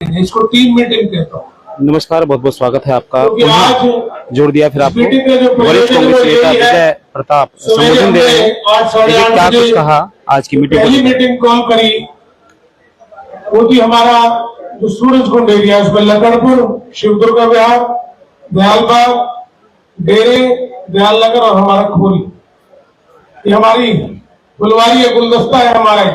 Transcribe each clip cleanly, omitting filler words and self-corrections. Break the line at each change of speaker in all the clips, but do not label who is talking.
Meeting है, इसको team meeting कहता हूँ।
नमस्कार, बहुत बहुत स्वागत है आपका।
आज
जोड़ दिया फिर आपको
वरिष्ठ
कांग्रेस नेता विजय प्रताप संबोधन दे रहे हैं। क्या कुछ कहा आज की मीटिंग?
पहली मीटिंग कॉल करी वो थी हमारा जो सूरजकुंड एरिया, उसमें लखनपुर, शिवदुर्गा विहार, दयालबाग, डेरे, दयाल नगर और हमारा खोरी, ये हमारी फुलवारी है, गुलदस्ता है हमारे।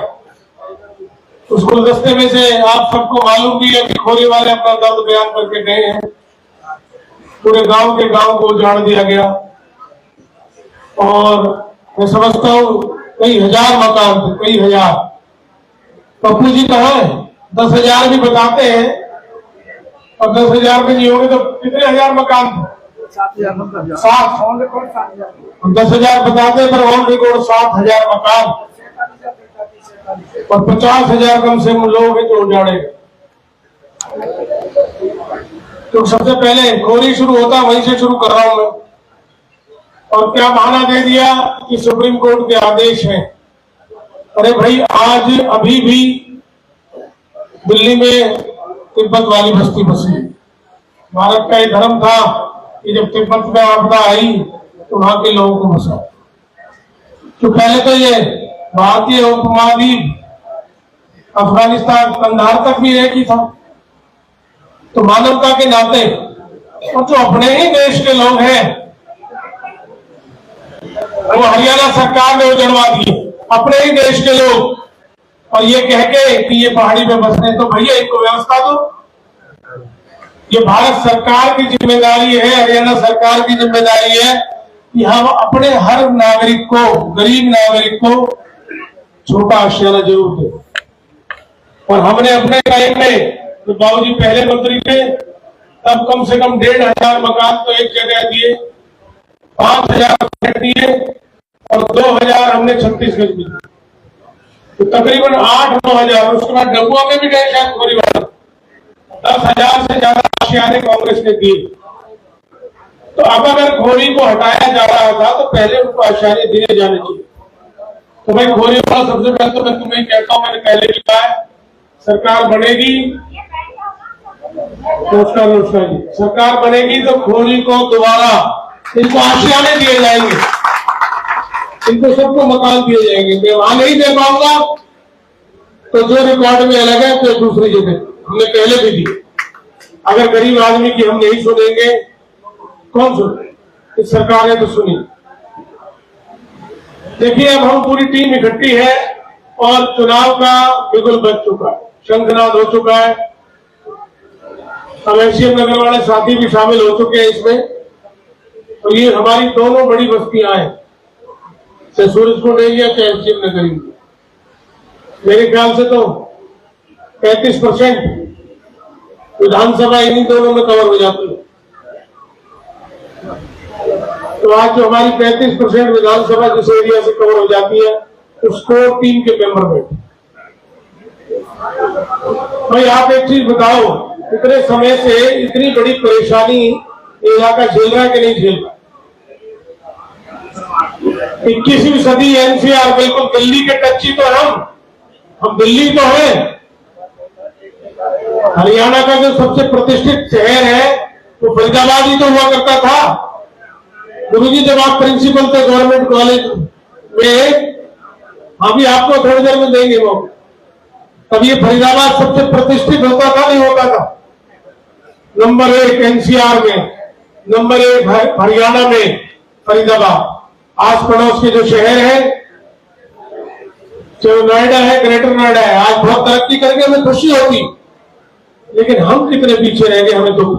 उस गुलदस्ते में से आप सबको मालूम भी है कि खोरी वाले अपना दर्द बयान करके गए हैं। पूरे गांव के गांव को उजाड़ दिया गया और मैं समझता हूँ कई हजार मकान थे, कई हजार। पप्पू जी कहा है 10,000 भी बताते हैं और 10,000 में नहीं होंगे तो कितने हजार मकान थे? 7,000। 10,000 बताते हैं पर ऑन रिकॉर्ड 7,000 मकान और 50,000 कम से कम लोग हैं जो उजाड़े। तो सबसे पहले खोरी शुरू होता, वहीं से शुरू कर रहा हूं मैं। और क्या बहाना दे दिया कि सुप्रीम कोर्ट के आदेश हैं। अरे भाई, आज अभी भी दिल्ली में तिब्बत वाली बस्ती बसी। भारत का ये धर्म था कि जब तिब्बत में आपदा आई तो वहां के लोगों को बसा। तो पहले तो ये भारतीय उपमहाद्वीप अफगानिस्तान कंधार तक भी एक ही था। तो मानवता के नाते और जो अपने ही देश के लोग हैं वो हरियाणा सरकार ने उजड़वा दिए, अपने ही देश के लोग, और ये कह के कि ये पहाड़ी पे बस रहे। तो भैया इनको व्यवस्था दो। ये भारत सरकार की जिम्मेदारी है, हरियाणा सरकार की जिम्मेदारी है कि हम अपने हर नागरिक को, गरीब नागरिक को छोटा आशियाना जरूर दे। और हमने अपने टाइम में तो बाबूजी पहले मंत्री थे तब कम से कम 1,500 मकान तो एक जगह दिए, 5,000 दिए और 2,000 हमने छत्तीसगढ़ में, तो तकरीबन 8-9,000। उसके बाद डबुआ में भी गए शायद खोरी वाला, 10,000 से ज्यादा आशियाने कांग्रेस ने दिए। तो अब अगर खोरी को हटाया जा रहा था तो पहले उनको आशियाने दिए जाने चाहिए। तो भाई खोरी वाला, सबसे पहले तो मैं तुम्हें कहता हूं, मैंने पहले भी कहा है, सरकार बनेगी, नमस्कार जी, सरकार बनेगी तो खोरी को दोबारा इनको आशियाने दिए जाएंगे, इनको सबको मकान दिए जाएंगे। मैं वहां नहीं दे पाऊंगा तो जो रिकॉर्ड में अलग है तो दूसरी जगह हमने पहले भी दी। अगर गरीब आदमी की हम नहीं सुनेंगे कौन सुने? इस सरकार ने तो सुनी। देखिए, अब हम पूरी टीम इकट्ठी है और चुनाव का बिगुल बज चुका है, शंखनाद हो चुका है। अब एसडीएम नगर वाले साथी भी शामिल हो चुके हैं इसमें। तो ये हमारी दोनों बड़ी बस्तियां हैं, चाहे सूरजकुंड एरिया चाहे एसडीएम नगर एरिया। मेरे ख्याल से तो 35% विधानसभा इन्हीं दोनों में कवर हो जाती है। तो आज जो हमारी 35% विधानसभा जिस एरिया से कवर हो जाती है उसको टीम के मेंबर बैठे। भाई आप एक चीज बताओ, इतने समय से इतनी बड़ी परेशानी इलाका झेल रहा है कि नहीं झेल रहा? 21वीं सदी एनसीआर, बिल्कुल दिल्ली के टच्ची तो हम दिल्ली तो है। हरियाणा का जो सबसे प्रतिष्ठित शहर है वो फरीदाबाद ही तो हुआ करता था। गुरुजी, जब आप प्रिंसिपल थे गवर्नमेंट कॉलेज में, अभी आपको थोड़ी देर में देंगे वो, तब ये फरीदाबाद सबसे प्रतिष्ठित होता था, नहीं होता था? नंबर 1 एनसीआर में, नंबर 1 हरियाणा में फरीदाबाद। आस पड़ोस के जो शहर है, चाहे नोएडा है, ग्रेटर नोएडा है, आज बहुत तरक्की करके हमें खुशी होती, लेकिन हम कितने पीछे रह गए, हमें दुख।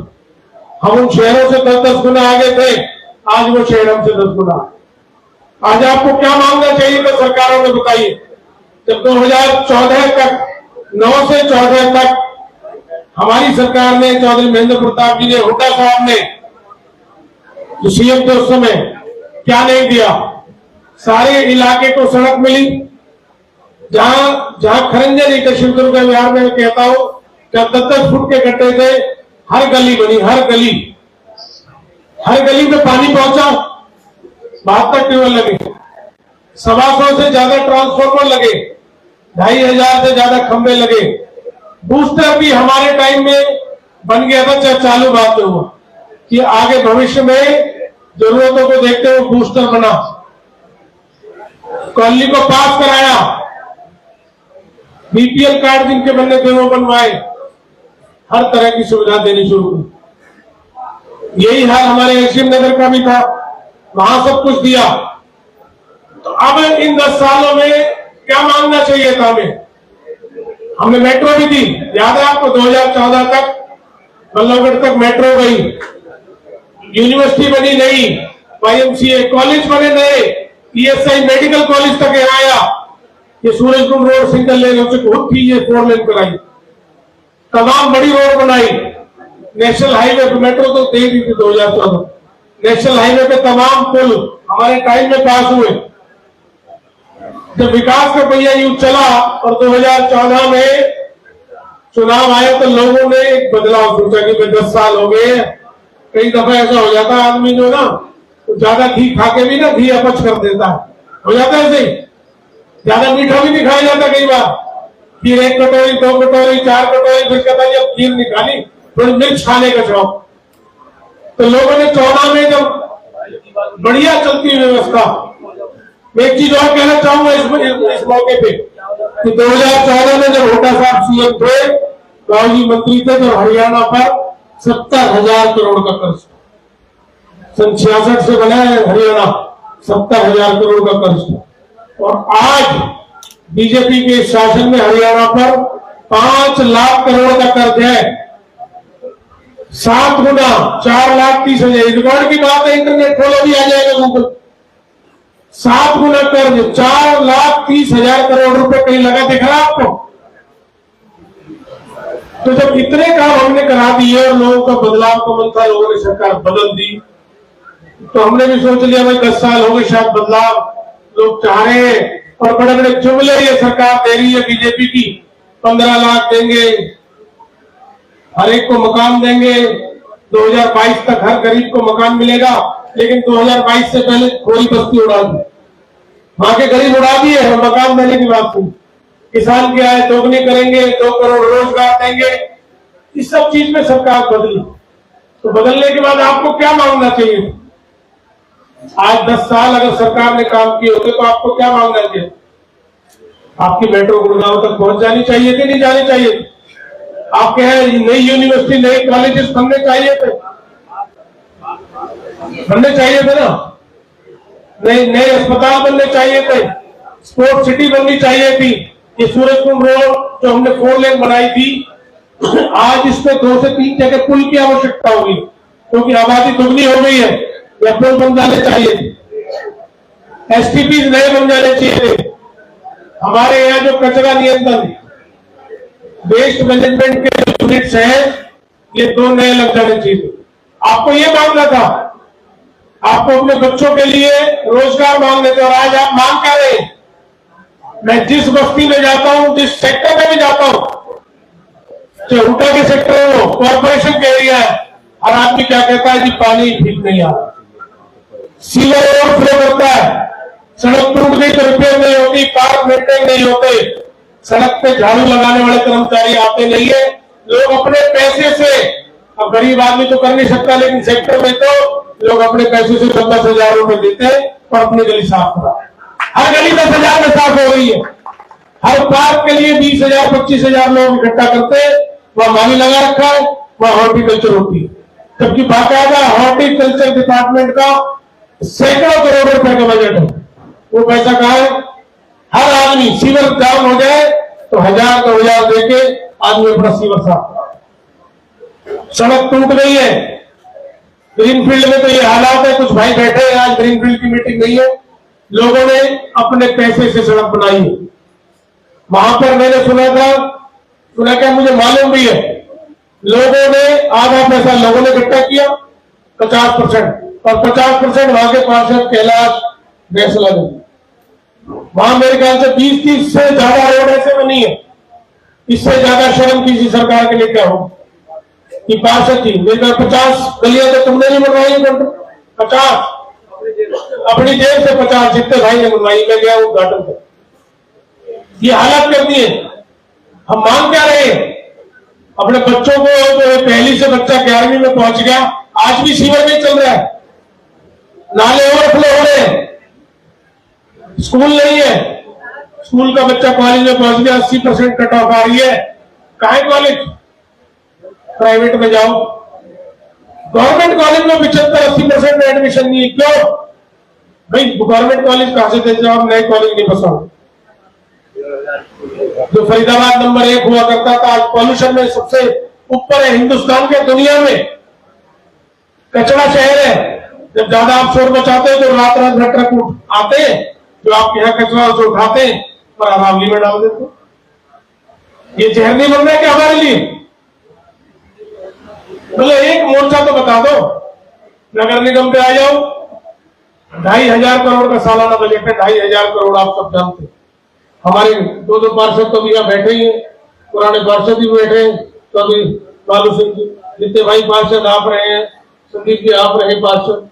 हम उन शहरों से 10-10 गुना आगे थे, आज वो शहर हमसे 10 गुना। आज आपको क्या मांगना चाहिए तो सरकारों ने बताइए। जब 2014 तक, 9 से 14 तक हमारी सरकार ने, चौधरी महेंद्र प्रताप जी ने, हुड्डा साहब ने, जो सीएम थे उस समय, क्या नहीं दिया? सारे इलाके को सड़क मिली। जहां खरंजन ईटे शिवदुर्ग विहार में कहता हूं, जब 10-10 फुट के गड्ढे थे, हर गली बनी, हर गली में पानी पहुंचा। 72 ट्यूबवेल लगे, 125 से ज्यादा ट्रांसफार्मर लगे, 2,500 से ज्यादा खंभे लगे। बूस्टर भी हमारे टाइम में बन गया था, चाहे चालू बात में हुआ कि आगे भविष्य में जरूरतों को देखते हुए बूस्टर बना, कॉलोनी को पास कराया, बीपीएल कार्ड जिनके बनने थे वो बनवाए, हर तरह की सुविधा देनी शुरू की। यही हाल हमारे एसडीएम नगर का भी था, वहां सब कुछ दिया। तो अब इन 10 सालों में क्या मांगना चाहिए था हमें? हमने मेट्रो भी दी, याद है आपको? 2014 तक बल्लभगढ़ तक मेट्रो गई, यूनिवर्सिटी बनी नई, वाईएमसीए कॉलेज बने नए, ईएसआई मेडिकल कॉलेज तक आया, ये सूरजकुंड रोड सिंगल लेन से बहुत थी, ये 4 लेन कराई, तमाम बड़ी रोड बनाई, नेशनल हाईवे पे मेट्रो तो दे दी थी 2014, नेशनल हाईवे पे तमाम पुल हमारे टाइम में पास हुए। जब विकास का पहिया यूं चला और 2014 में चुनाव आया तो लोगों ने एक बदलाव सोचा कि 10 साल हो गए, कई दफा ऐसा हो जाता है आदमी जो ना तो ज्यादा घी खा के भी ना घी अपच कर देता है, हो जाता है ऐसे ही, ज्यादा मीठा भी नहीं खाया जाता कई बार, फिर 1 कटोरी 2 कटोरी 4 कटोरी, फिर कहता है जब खीर नहीं खानी थोड़ी मिर्च खाने का शौक। तो लोगों ने 14 में जब बढ़िया चलती व्यवस्था, मैं एक चीज और कहना चाहूंगा इस मौके पे कि 2014 में जब हुड्डा साहब सीएम थे, राव जी मंत्री थे, तो हरियाणा पर 70,000 करोड़ का कर्ज, सन 66 से बना है हरियाणा, 70,000 करोड़ का कर्ज। और आज बीजेपी के शासन में हरियाणा पर 5 लाख करोड़ का कर्ज है, 7 गुना, 4,30,000। रिकॉर्ड की बात है, इंटरनेट खोलो भी आ जाएगा गूगल। 7 गुना कर्ज, 4,30,000 करोड़ रुपए कहीं लगा दिख रहा आपको? तो जब इतने काम हमने करा दिए और लोगों का बदलाव का मन था, लोगों ने सरकार बदल दी, तो हमने भी सोच लिया भाई 10 साल हो गए, शायद बदलाव लोग चाह रहे हैं, और बड़े बड़े जुमले ये सरकार दे रही है बीजेपी की, 15 लाख देंगे, हर एक को मकान देंगे, 2022 तक हर गरीब को मकान मिलेगा। लेकिन 2022 से पहले थोड़ी बस्ती उड़ा दी, वहां के गरीब उड़ा दिए और मकान देने की बात हुई। किसान क्या है, दोगुनी करेंगे, 2 करोड़ रोजगार देंगे, इस सब चीज में सरकार बदली। तो बदलने के बाद आपको क्या मांगना चाहिए? आज 10 साल अगर सरकार ने काम किए होते तो आपको क्या मांगना चाहिए? आपकी मेट्रो गुड़गांव तक पहुंच जानी चाहिए थी, नहीं जानी चाहिए थी? आपके यहाँ नई यूनिवर्सिटी, नए कॉलेजेस बनने चाहिए थे, बनने चाहिए थे ना, नए अस्पताल बनने चाहिए थे, स्पोर्ट्स सिटी बननी चाहिए थी। ये सूरजकुंड रोड जो हमने 4 लेन बनाई थी, आज इसमें 2 से 3 जगह पुल की आवश्यकता होगी, क्योंकि आबादी दुगनी हो गई है, या पुल बन जाने चाहिए थे, एसटीपी नए बन जाने चाहिए थे। हमारे यहाँ जो कचरा नियंत्रण, वेस्ट मैनेजमेंट के यूनिट्स हैं, ये 2 नए लग जाने चाहिए। आपको ये मांगना था, आपको अपने बच्चों के लिए रोजगार मांगने थे, और आज आप मांग क्या रहे? मैं जिस बस्ती में जाता हूं, जिस सेक्टर में भी जाता हूं, चाहे हुड्डा के सेक्टर हो, कॉर्पोरेशन के एरिया है, हर आदमी क्या कहता है जी पानी ठीक नहीं आ रहा, सीवर ओवरफ्लो करता है, सड़क टूट गई तो रिपेयर नहीं होती, पार्क मेंटेन नहीं होते, सड़क पे झाड़ू लगाने वाले कर्मचारी आते नहीं है, लोग अपने पैसे से, अब गरीब आदमी तो कर नहीं सकता, लेकिन सेक्टर में तो लोग अपने पैसे से 10,000 रुपए देते हैं और अपनी गली साफ करा। हर गली 10,000 में साफ हो रही है, हर पार्क के लिए 20,000 25,000 लोग इकट्ठा करते हैं, वहां माली लगा रखा है, वहां हॉर्टिकल्चर होती है, जबकि बाकायदा हॉर्टिकल्चर डिपार्टमेंट का सैकड़ों करोड़ रुपए का बजट है। वो पैसा कहाँ है? हर आदमी सीवर जाम हो जाए तो 1,000 2,000 देके आदमी अपना सीवर साफ करा। सड़क टूट गई है, ग्रीनफील्ड में तो ये हालात है, कुछ भाई बैठे हैं, आज ग्रीनफील्ड की मीटिंग नहीं है, लोगों ने अपने पैसे से सड़क बनाई है। वहां पर मैंने सुना क्या, मुझे मालूम भी है, लोगों ने आधा पैसा लोगों ने इकट्ठा किया 50%, और 50% वहां के पार्षद कैलाश फैसला ने। वहां मेरे ख्याल से 20-30 से ज्यादा रोड ऐसे बनी है, इससे ज्यादा शर्म किसी सरकार के लिए क्या हो कि पार्षद थी मेरे ख्याल 50 गलियां तो तुमने नहीं बनवाई, 50 अपनी जेब से 50 जितने भाई ने बनवाई, मैं गया उद्घाटन पर। ये हालत कर दी है। हम मांग क्या रहे हैं? अपने बच्चों को, जो पहली से बच्चा 11वीं में पहुंच गया, आज भी सीवर नहीं चल रहा है, नाले ओवरफ्लो हो रहे हैं, स्कूल नहीं है, स्कूल का बच्चा कॉलेज में पहुंच गया, 80% कट ऑफ आ रही है, काहे कॉलेज, प्राइवेट में जाओ। गवर्नमेंट कॉलेज में 75-80% एडमिशन नहीं है, क्यों भाई? गवर्नमेंट कॉलेज कहां से देते हो आप? नए कॉलेज नहीं बसाओ। जो फरीदाबाद नंबर 1 हुआ करता था, आज पॉल्यूशन में सबसे ऊपर है हिंदुस्तान के, दुनिया में कचरा शहर है। जब ज्यादा आप शोर मचाते हो तो रात रात भर ट्रक आते हैं, जो आपके यहाँ कचरा उसे उठाते हैं और अरावली में डाल देते। ये जहर नहीं बन रहा है क्या हमारे लिए? बोले एक मोर्चा तो बता दो, नगर निगम पे आ जाओ। 2,500 करोड़ का सालाना बजट है, 2,500 करोड़ आप सब जानते हैं। हमारे दो पार्षद तो भी यहाँ बैठे ही हैं, पुराने पार्षद भी बैठे हैं, तो अभी बालू सिंह जी, जितने भाई पार्षद आप रहे हैं, संदीप जी आप रहे पार्षद।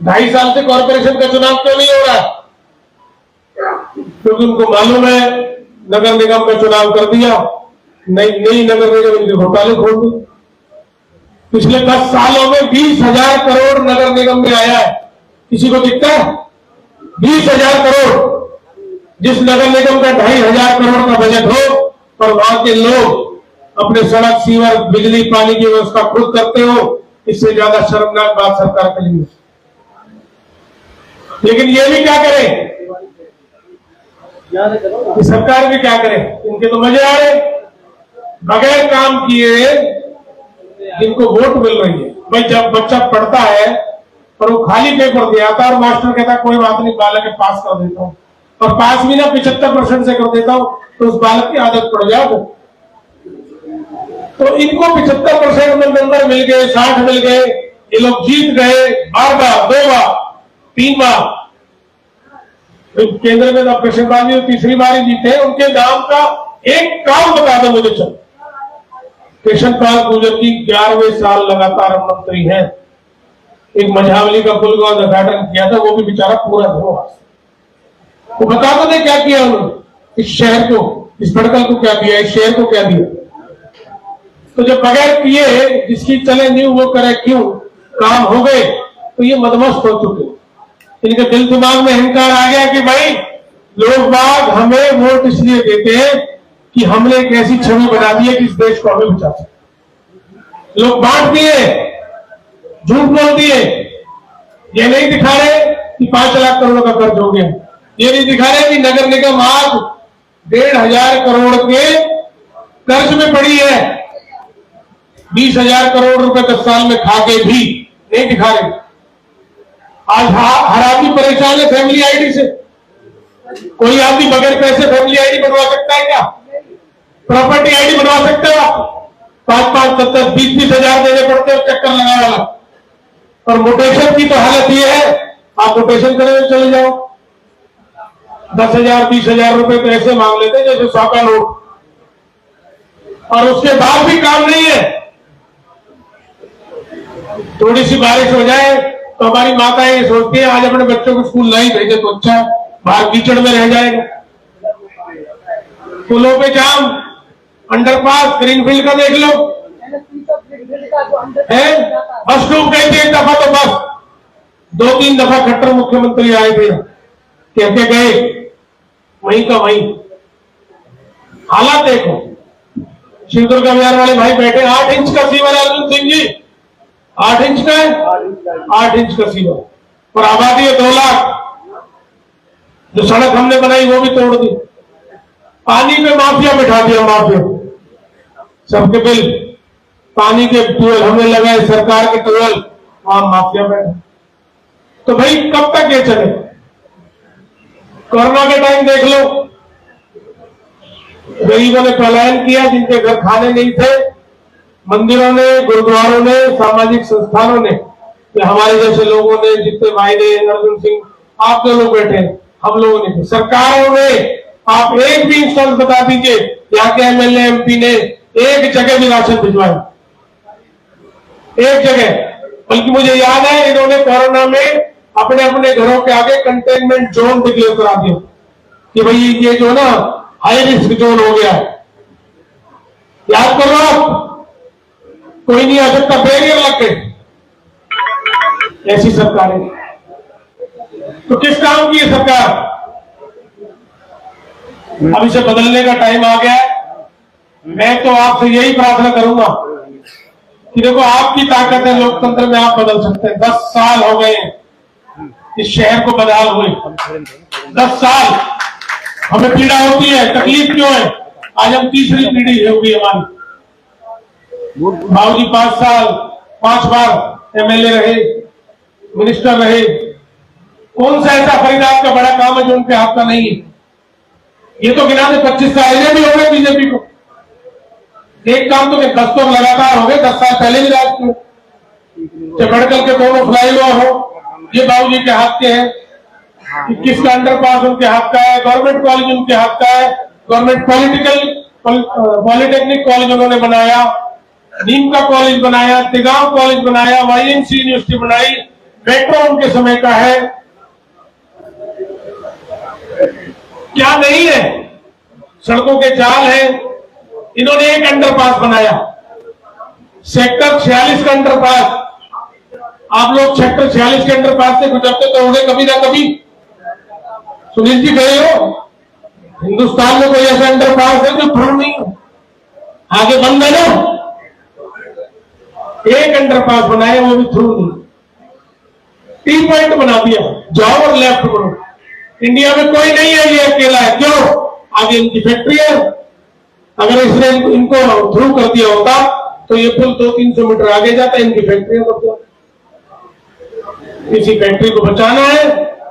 2.5 साल से कॉर्पोरेशन का चुनाव क्यों नहीं हो रहा? क्योंकि उनको मालूम है नगर निगम का चुनाव कर दिया, नई नगर निगम इनके घोटाले खोल दिए। पिछले 10 सालों में 20,000 करोड़ नगर निगम में आया है, किसी को दिखता है? 20,000 करोड़। जिस नगर निगम का 2,500 करोड़ का बजट हो और वहां के लोग अपने सड़क, सीवर, बिजली, पानी की व्यवस्था खुद करते हो, इससे ज्यादा शर्मनाक बात सरकार के लिए। लेकिन ये भी क्या करें कि सरकार भी क्या करे, इनके तो मजे आ रहे, बगैर काम किए जिनको वोट मिल रही है। भाई जब बच्चा पढ़ता है और वो खाली पेपर दे आता है और मास्टर कहता है कोई बात नहीं बालक के पास कर देता हूं, और पास भी ना 75% से कर देता हूं, तो उस बालक की आदत पड़ जाए। तो इनको 75% में नंबर मिल गए, 60 मिल गए, ये लोग जीत गए, 12 बार, 2 बार, 3 बार केंद्र में ऑपरेशन बाजी, तीसरी बार ही जीते। उनके नाम का एक काम बता दो मुझे। चल कृष्ण पाल गुर्जर की 11वें साल लगातार मंत्री हैं। एक मझावली का पुल का उद्घाटन किया था, वो भी बेचारा पूरा हुआ। वो बता दो ने क्या किया उन्होंने इस शहर को, इस पड़कल को क्या दिया, इस शहर को क्या दिया। तो जब बगैर किए जिसकी चले नहीं वो करे क्यों, काम हो गए तो ये मदमस्त हो चुके। इनके दिल दिमाग में अहंकार आ गया कि भाई लोग बाग हमें वोट इसलिए देते हैं कि हमने एक ऐसी छवि बना दी है कि इस देश को हमें बचा सके। लोग बांट दिए, झूठ बोल दिए, ये नहीं दिखा रहे कि 5 लाख करोड़ का कर्ज हो गया, ये नहीं दिखा रहे कि नगर निगम आज 1,500 करोड़ के कर्ज में पड़ी है। 20,000 करोड़ रुपए 10 साल में खा के भी नहीं दिखा रहे। आज हर आदमी परेशान है फैमिली आईडी से। कोई आदमी बगैर पैसे फैमिली आईडी बनवा सकता है क्या? प्रॉपर्टी आईडी बनवा सकते हो आप? 5-5, 10-10, 20-20 हजार देने पड़ते हैं चक्कर लगा वाला। और मोटेशन की तो हालत ये है, आप मोटेशन करने चले जाओ 10,000, 20,000 रुपए तो ऐसे मांग लेते जैसे 100 का नोट, और उसके बाद भी काम नहीं है। थोड़ी सी बारिश हो जाए तो हमारी माताएं ये सोचती है आज अपने बच्चों को स्कूल नहीं भेजे तो अच्छा, बाहर कीचड़ में रह जाएगा। पुलों पे जाम, अंडरपास, ग्रीनफील्ड का देख लो, है बस डूब गई थी एक दफा, तो बस 2-3 दफा खट्टर मुख्यमंत्री आए थे, कहते गए वहीं का वहीं। हालात देखो, शिवदुर्ग अभियान वाले भाई बैठे, 8 इंच का सीवर है अर्जुन सिंह जी, 8 इंच का है, 8 इंच का सीवर, और आबादी है 2 लाख। जो सड़क हमने बनाई वो भी तोड़ दी, पानी पे माफिया बिठा दिया, माफिया सबके बिल, पानी के ट्यूबवेल हमने लगाए, सरकार के ट्यूबवेल, वहां माफिया बैठे। तो भाई कब तक ये चले? कोरोना के टाइम देख लो, गरीबों ने पलायन किया, जिनके घर खाने नहीं थे, मंदिरों ने, गुरुद्वारों ने, सामाजिक संस्थानों ने, हमारे जैसे लोगों ने, जितने भाई ने, अर्जुन सिंह, आप लोग बैठे, हम लोगों ने, सरकारों ने, आप एक भी इंस्टेंस बता दीजिए यहाँ के एमएलए एमपी ने एक जगह भी राशन भिजवाया, एक जगह। बल्कि मुझे याद है इन्होंने कोरोना में अपने अपने घरों के आगे कंटेनमेंट जोन डिक्लेयर करा दिया कि भाई ये जो ना हाई रिस्क जोन हो गया है। याद करो आप, कोई नहीं आ सकता, बैरियर लग गए, ऐसी सरकार है। तो किस काम की है सरकार? अब इसे बदलने का टाइम आ गया है। मैं तो आपसे यही प्रार्थना करूंगा कि देखो, आपकी ताकत है लोकतंत्र में, आप बदल सकते हैं। 10 साल हो गए इस शहर को बदहाल हुए, 10 साल हमें पीड़ा होती है, तकलीफ क्यों है? आज हम तीसरी पीढ़ी होगी हमारी। बाबूजी 5 साल 5 बार एमएलए रहे, मिनिस्टर रहे। कौन सा ऐसा फरीदाबाद का बड़ा काम है जो उनके हाथ का नहीं है? ये तो गिना दे 25 साल इन्हें भी हो गए बीजेपी को। एक काम तो 10 तो लगातार हो गए, 10 साल पहले भी राज किए, चाहे मेडिकल के दोनों फ्लाईओवर हो, ये बाबूजी के हाथ के हैं। 21 का अंडरपास उनके हाथ का है, गवर्नमेंट कॉलेज उनके हाथ का है, गवर्नमेंट पॉलिटेक्निक कॉलेज उन्होंने बनाया, नीम का कॉलेज बनाया, तिगांव कॉलेज बनाया, वाईएमसी यूनिवर्सिटी बनाई, मेट्रो उनके समय का है। क्या नहीं है? सड़कों के जाल है। इन्होंने एक अंडरपास बनाया, सेक्टर 46 का अंडरपास। आप लोग सेक्टर 46 के अंडरपास से गुजरते तो होंगे कभी ना कभी। सुनील जी गए हो? हिंदुस्तान में कोई ऐसा अंडरपास है जो थ्रू नहीं हो? आगे बंद है ना? एक अंडरपास बनाया, वो भी थ्रू नहीं। टी पॉइंट बना दिया, जाओ और लेफ्ट करो। इंडिया में कोई नहीं है, ये अकेला है। क्यों? आगे इनकी फैक्ट्री है। अगर इसने इनको थ्रू कर दिया होता तो ये पुल 200-300 मीटर आगे जाता, इनकी फैक्ट्री होती। किसी फैक्ट्री को बचाना है,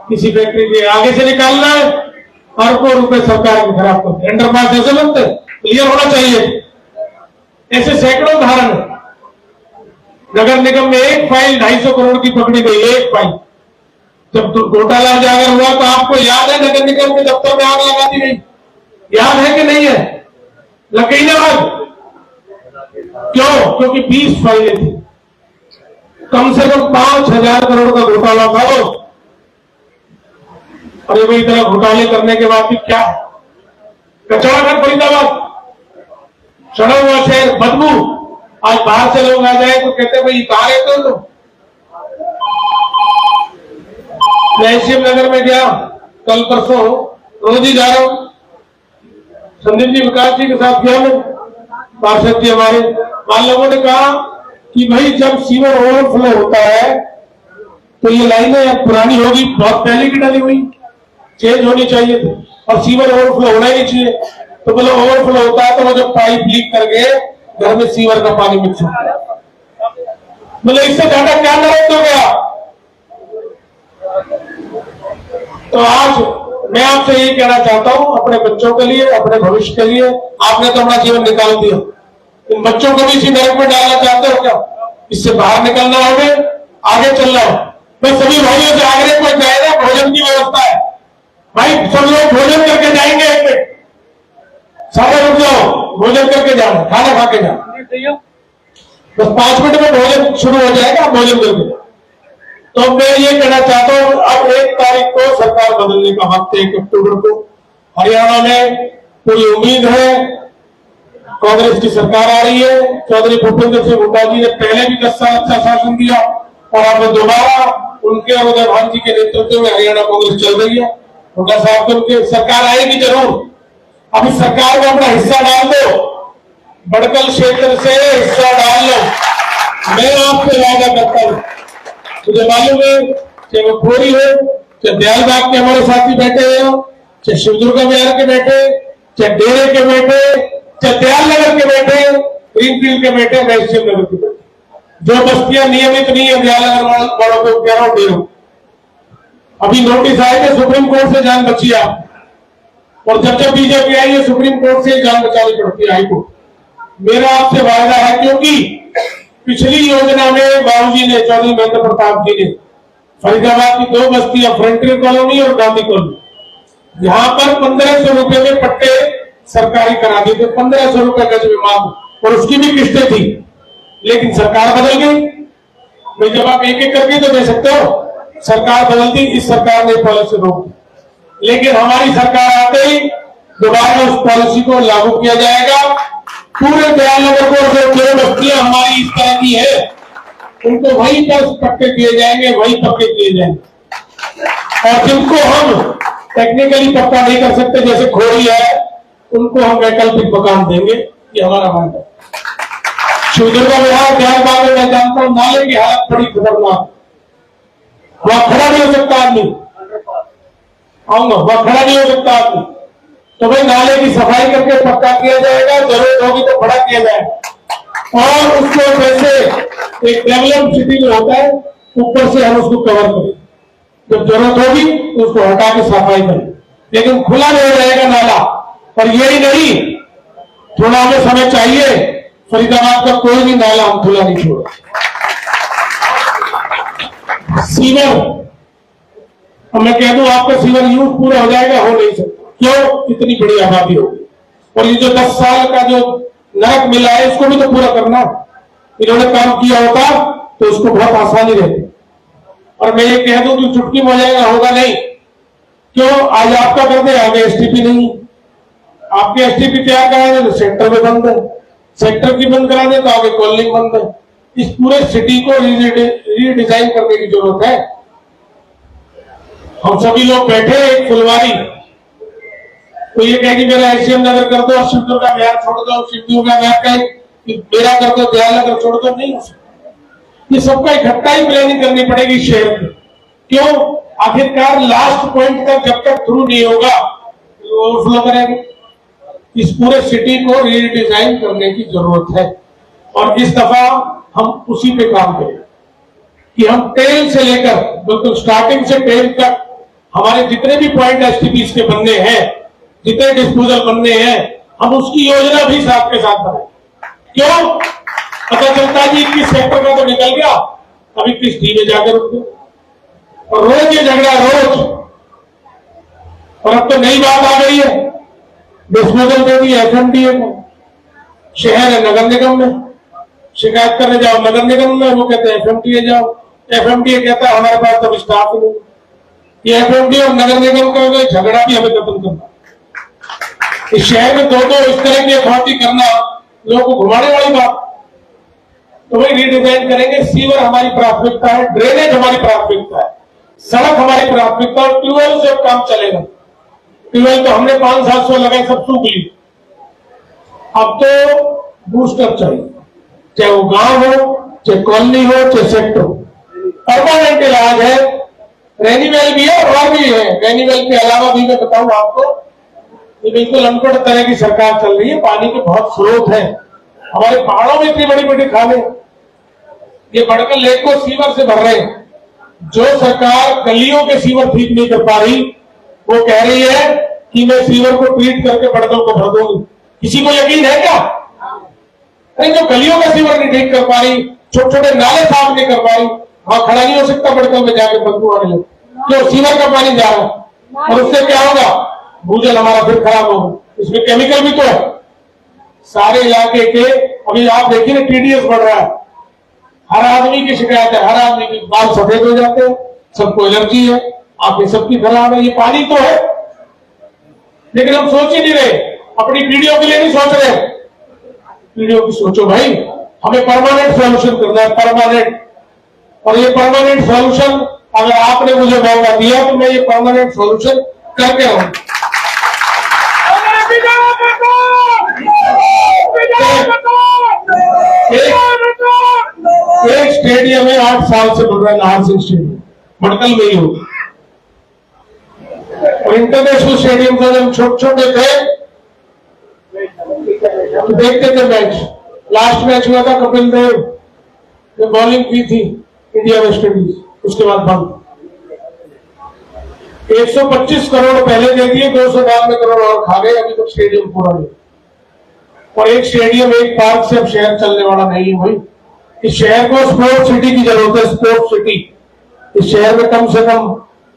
किसी फैक्ट्री के आगे से निकालना है, अरबों रुपए सरकार की खराब करते। अंडरपास ऐसे बनते, क्लियर होना चाहिए। ऐसे सैकड़ों उदाहरण है। नगर निगम में एक फाइल 250 करोड़ की पकड़ी गई, एक फाइल। जब तो घोटाला उजागर हुआ तो आपको याद है नगर निगम के दफ्तर में आग लगा दी गई, याद है कि नहीं है? लग गई ना आग? क्यों? क्योंकि 20 फाइलें थी, कम से कम 5,000 करोड़ का घोटाला था वो। और ये इतना घोटाले करने के बाद भी क्या कचरा घर फरीदाबाद, सड़ा हुआ शहर, बदबू। आज बाहर से लोग आ जाए तो कहते हैं भाई कहां रहते हो तुम? मैं एसएम नगर में गया कल परसों, रोज ही जा रहा हूं। संदीप जी, विकास जी के साथ गया मैं, पार्षद जी हमारे। वहां लोगों ने कहा कि भाई जब सीवर ओवरफ्लो होता है तो ये लाइनें पुरानी होगी, बहुत पहले की डली हुई, चेंज होनी चाहिए थी, और सीवर ओवरफ्लो होना ही नहीं चाहिए। तो मतलब ओवरफ्लो होता है तो वो जब पाइप लीक कर गए, घर में सीवर का पानी मिक्स हो गया। मतलब इससे ज्यादा क्या नरक हो गया? तो आज मैं आपसे यही कहना चाहता हूं, अपने बच्चों के लिए, अपने भविष्य के लिए। आपने तो अपना जीवन निकाल दिया, इन बच्चों को भी इसी नरक में डालना चाहते हो क्या? इससे बाहर निकलना होगा, आगे चलना हो। मैं सभी भाइयों से आग्रह को जाए ना, भोजन की व्यवस्था है भाई, सब लोग भोजन करके जाएंगे। एक मिनट सारे रुक जाओ, भोजन करके जाओ, खाना खा के जाओ। बस 5 मिनट में भोजन शुरू हो जाएगा, भोजन करके। तो मैं ये कहना चाहता हूं, अब 1 तारीख को सरकार बदलने का वक्त है, 1 अक्टूबर को। हरियाणा में पूरी उम्मीद है, कांग्रेस की सरकार आ रही है। चौधरी भूपेंद्र सिंह हुड्डा जी ने पहले भी 10 साल अच्छा शासन दिया, और अब दोबारा उनके और उदय भान जी के नेतृत्व में हरियाणा कांग्रेस चल रही है। हुड्डा साहब को उनकी सरकार आएगी जरूर। अब इस सरकार में अपना हिस्सा डाल दो, बड़कल क्षेत्र से हिस्सा डाल लो। मैं आपसे वादा करता हूं, मुझे मालूम है, चाहे वो खोरी हो, चाहे दयालबाग के हमारे साथी बैठे हो, चाहे शिवदुर्गा विहार के बैठे, चाहे डेरे के बैठे, चाहे दयाल नगर के बैठे, ग्रीनफील्ड के बैठे, वैश्यम नगर के बैठे, जो बस्तियां नियमित नहीं है दयाल नगर वालों को कह रहा हूं, दे रहा हूं। अभी नोटिस आए थे सुप्रीम कोर्ट से जान बची आप, और जब जब बीजेपी आई है सुप्रीम कोर्ट से जान बचानी पड़ती है, हाईकोर्ट। मेरा आपसे वायदा है, क्योंकि पिछली योजना में बाबूजी ने, चौधरी महेंद्र प्रताप जी ने, फरीदाबाद की 2 बस्तियां, फ्रंटियर कॉलोनी और गांधी कॉलोनी, यहां पर 1500 रुपए में पट्टे सरकारी करा दिए थे, 1500 रुपए गज में मांग, और उसकी भी किस्तें थी। लेकिन सरकार बदल गई। भाई जब आप एक एक करके तो दे सकते हो, सरकार बदलती, इस सरकार ने पॉलिसी रोक दी। लेकिन हमारी सरकार आते ही दोबारा उस पॉलिसी को लागू किया जाएगा, पूरे दयालनगर को जो बस्तियां हमारी इस तरह की है, उनको वहीं पर पक्के किए जाएंगे, वहीं पक्के किए जाएंगे। और जिनको हम टेक्निकली पक्का नहीं कर सकते, जैसे खोड़ी है, उनको हम वैकल्पिक मकान देंगे। ये हमारा मानना है। शिवदुर्ग का विहार दयालबाग में मैं जानता हूं, नाले की हालत बड़ी खतरनाक, वहां खड़ा नहीं हो सकता आदमी, आऊंगा, वहां खड़ा नहीं हो सकता आदमी। तो भाई नाले की सफाई करके पक्का किया जाएगा, जरूरत होगी तो बड़ा किया जाएगा। और उसको जैसे एक डेवलप सिटी में होता है, ऊपर से हम उसको कवर करें, जब जरूरत होगी तो उसको हटा के सफाई करें, लेकिन खुला नहीं रहेगा नाला। और यही नहीं, थोड़ा हमें समय चाहिए, फरीदाबाद का कोई भी नाला हम खुला नहीं छोड़ा। सीवर, अब मैं कह दूं आपका सीवर यूज पूरा हो जाएगा, हो नहीं सकता। क्यों? इतनी बड़ी आबादी होगी, और ये जो 10 साल का जो नरक मिला है, इसको भी तो पूरा करना। इन्होंने काम किया होता तो उसको बहुत आसानी रहती। और मैं ये कह दूं कि चुटकी में हो जाएगा, होगा नहीं। क्यों? आज आपका कर दे, आगे एसटीपी नहीं, आपके एसटीपी तैयार करा दे तो सेक्टर में बंद है, सेक्टर की बंद करा दे तो आगे कॉलोनी बंद है। इस पूरे सिटी को रीडिजाइन करने की जरूरत है। हम सभी लोग बैठे एक फुलवारी, तो ये कहेगी मेरा एसएम नगर कर दो, शिवदुर्ग का विहार छोड़ दो, शिवदुर्ग का विहार कहे मेरा कर दो, दयालनगर छोड़ दो, नहीं हो सकता। ये सबका इकट्ठा ही प्लानिंग करनी पड़ेगी शहर में। क्यों? आखिरकार लास्ट पॉइंट तक जब तक थ्रू नहीं होगा, ओवरफ्लो करेंगे। इस पूरे सिटी को रीडिजाइन करने की जरूरत है, और इस दफा हम उसी पे काम करें कि हम टेल से लेकर बिल्कुल स्टार्टिंग से टेल तक हमारे जितने भी पॉइंट एसटीपीज के बनने हैं, जितने डिस्पोजल बनने हैं, हम उसकी योजना भी साथ के साथ बनाए। क्यों? पता चलता है जी 21 सेक्टर का तो निकल गया, अभी 21D में जाकर रुक गए, और रोज ये झगड़ा, रोज। और अब तो नई बात आ गई है, डिस्पोजल दे दी एफएमडीए को, शहर है नगर निगम में, शिकायत करने जाओ नगर निगम में, वो कहते हैं एफएमडीए जाओ। एफएमडीए कहता है हमारे पास तो स्टाफ नहीं। ये एफएमडीए और नगर निगम का झगड़ा भी हमें खत्म करना। इस शहर में दो इस तरह की अथॉरिटी करना लोगों को घुमाने वाली बात। तो वही रीडिजाइन करेंगे। सीवर हमारी प्राथमिकता है, ड्रेनेज हमारी प्राथमिकता है, सड़क हमारी प्राथमिकता, और ट्यूबवेल से काम चलेगा। ट्यूबवेल तो हमने 500-700 लगाए, सब सूख ली। अब तो बूस्टर चाहिए, चाहे वो गांव हो, चाहे कॉलोनी हो, चाहे सेक्टर हो। परमानेंट इलाज है, रेनीवेल भी है और भी है। रेनीवेल के अलावा भी मैं बताऊं आपको, ये बिल्कुल अनपढ़ तरह की सरकार चल रही है। पानी के बहुत स्रोत है हमारे पहाड़ों में, इतनी बड़ी बड़ी खाने, ये बढ़कर लेक को सीवर से भर रहे हैं। जो सरकार गलियों के सीवर ठीक नहीं कर पा रही, वो कह रही है कि मैं सीवर को ट्रीट करके बड़कों को भर दूंगी। किसी को यकीन है क्या? अरे जो गलियों का सीवर नहीं ठीक कर पा रही, छोटे छोटे नाले साफ नहीं कर पा रही, वहां खड़ा नहीं हो सकता बड़कों में जाकर बदबू आने लगे। जो सीवर का पानी जा रहा है, और उससे क्या होगा? भूजल हमारा फिर खराब होगा। इसमें केमिकल भी तो है सारे इलाके के। अभी आप देखिए ना, टीडीएस बढ़ रहा है, हर आदमी की शिकायत है, हर आदमी के बाल सफेद हो जाते हैं, सबको एलर्जी है, आंखें सबकी खराब है। ये पानी तो है, लेकिन हम सोच ही नहीं रहे, अपनी पीढ़ियों के लिए नहीं सोच रहे। पीढ़ियों की सोचो भाई, हमें परमानेंट सॉल्यूशन करना है, परमानेंट। और ये परमानेंट सॉल्यूशन अगर आपने मुझे मौका दिया तो मैं ये परमानेंट सॉल्यूशन करके रहूंगा। एक स्टेडियम है 8 साल से बन रहा है, नाहर सिंह स्टेडियम, भड़कल में ही होगा। और इंटरनेशनल स्टेडियम से जब छोटे छोटे थे तो देखते थे मैच। लास्ट मैच हुआ था कपिल देव ने बॉलिंग की थी इंडिया वेस्ट इंडीज, उसके बाद बंद। 125 करोड़ पहले दे दिए, 292 करोड़ और खा गए, अभी तक स्टेडियम पूरा नहीं। और एक स्टेडियम एक पार्क से अब शहर चलने वाला नहीं है भाई। इस शहर को स्पोर्ट्स सिटी की जरूरत है, स्पोर्ट्स सिटी। इस शहर में कम से कम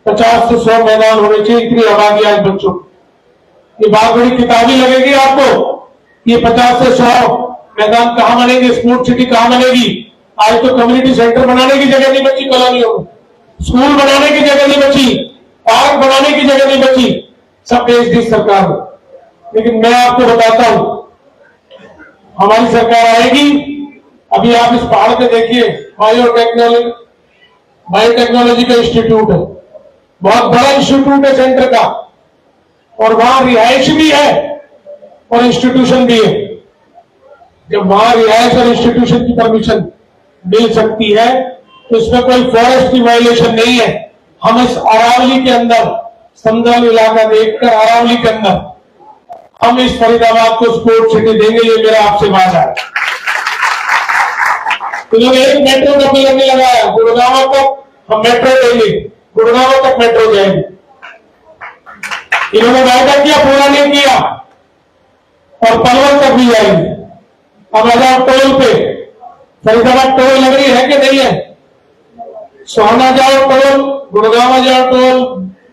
50 से 100 मैदान होने चाहिए, इतनी आबादी आज बच्चों। ये बात बड़ी किताबी लगेगी आपको, ये 50 से 100 मैदान कहां बनेंगे, स्पोर्ट्स सिटी कहां बनेगी? आज तो कम्युनिटी सेंटर बनाने की जगह नहीं बची कॉलोनियों में, स्कूल बनाने की जगह नहीं बची, पार्क बनाने की जगह नहीं बची, सब बेच दी सरकार ने। लेकिन मैं आपको बताता हूं, हमारी सरकार आएगी। अभी आप इस पहाड़ पे देखिए, बायोटेक्नोलॉजी का इंस्टीट्यूट है, बहुत बड़ा इंस्टीट्यूट है सेंटर का, और वहां रिहायश भी है और इंस्टीट्यूशन भी है। जब वहां रिहायश और इंस्टीट्यूशन की परमिशन मिल सकती है तो इसमें कोई फॉरेस्ट की वायलेशन नहीं है। हम इस अरावली के अंदर, समझौल इलाका देखकर अरावली के अंदर हम इस फरीदाबाद को स्पोर्ट सिटी देंगे, ये मेरा आपसे वादा है। इन्होंने एक मेट्रो का बिल नहीं लगाया, गुड़गांव तक हम मेट्रो देंगे, गुड़गांव तक मेट्रो जाएगी। इन्होंने वायदा किया, पूरा नहीं किया, और पलवल तक भी जाएगी। अब आजाद टोल पे, फरीदाबाद टोल लग रही है कि नहीं है? सोहना जाओ टोल, गुड़गांव जाओ टोल,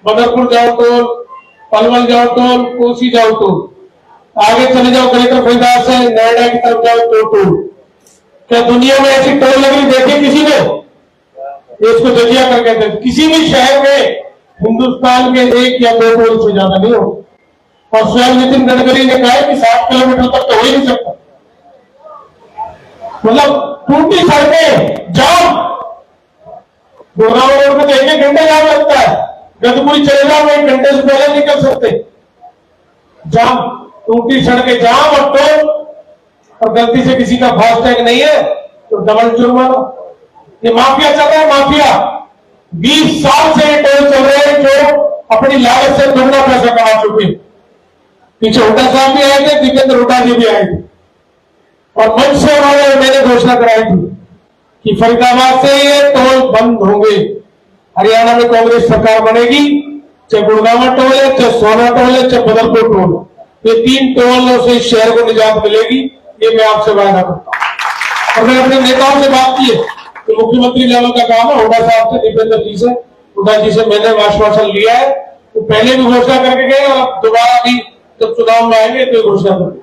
बदरपुर जाओ टोल, पलवल जाओ टोल, कोसी जाओ टोल, आगे चले जाओ कलेक्टर फरीदाबाद से नोएडा की तरफ जाओ तो टोल। क्या दुनिया में ऐसी टोल लगी देखी किसी ने? इसको जजिया करके थे। किसी भी शहर में हिंदुस्तान के 1 या 2 टोल से ज्यादा नहीं हो। और स्वयं नितिन गडकरी ने कहा कि 7 किलोमीटर तक तो हो ही नहीं सकता। मतलब टूटी सड़कें, जाम, गुड़गांव रोड में तो 1-1 घंटे जाम लगता है। गदपुरी चले जाओ, 1 घंटे से पहले निकल सकते। जाम, टूटी सड़कें, जाम और टोल, और गलती से किसी का फास्टैग नहीं है तो डबल जुर्माना। ये माफिया चल रहा है, माफिया। 20 साल से ये टोल चल रहे हैं जो अपनी लागत से दोगुना पैसा कमा चुके। पीछे हुड्डा साहब भी आए थे, दीपेंद्र हुड्डा जी भी आए थे, और मंच से उन्होंने मैंने घोषणा कराई थी कि फरीदाबाद से ये टोल बंद होंगे। हरियाणा में कांग्रेस सरकार बनेगी, चाहे गुड़गांव टोल है, चाहे सोना टोल है, चाहे बदरपुर टोल, ये 3 टोलों से शहर को निजात मिलेगी, ये मैं आपसे वादा करता हूं। और मैंने अपने नेताओं से बात की है कि मुख्यमंत्री लेवल का काम है, हुड्डा साहब से, दीपेंद्र जी से, हुड्डा जी से मैंने आश्वासन लिया है। तो पहले भी घोषणा करके गए और अब दोबारा भी जब चुनाव में आएंगे तो घोषणा करेंगे।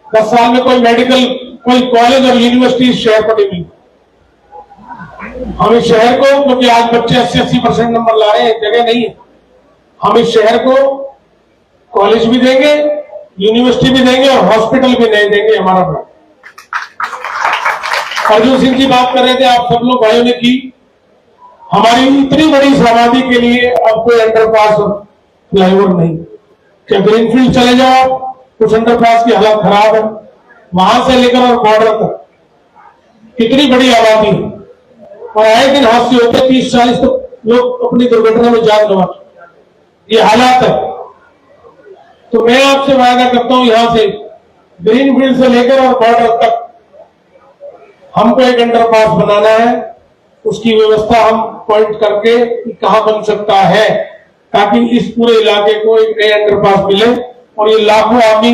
10 साल में कोई मेडिकल, कोई कॉलेज और यूनिवर्सिटी इस शहर पर नहीं मिली। हम इस शहर को, क्योंकि आज बच्चे 80% नंबर ला रहे हैं, जगह नहीं है, हम इस शहर को कॉलेज भी देंगे, यूनिवर्सिटी भी देंगे और हॉस्पिटल भी नहीं देंगे। हमारा प्लान। अर्जुन सिंह जी बात कर रहे थे, आप सब लोग भाइयों ने की, हमारी इतनी बड़ी समाधि के लिए अब कोई अंडरपास और फ्लाईओवर नहीं। क्या ग्रीनफील्ड चले जाओ, कुछ अंडरपास की हालत खराब है, वहां से लेकर और बॉर्डर तक कितनी बड़ी आबादी है, और आए दिन हादसे होते, 30-40 तो लोग अपनी दुर्घटना में जान गंवाते। ये हालात है। तो मैं आपसे वादा करता हूं, यहां से ग्रीनफील्ड से लेकर और बॉर्डर तक हमको एक अंडरपास बनाना है। उसकी व्यवस्था हम पॉइंट करके कहां बन सकता है, ताकि इस पूरे इलाके को एक नया अंडरपास मिले और ये लाखों आदमी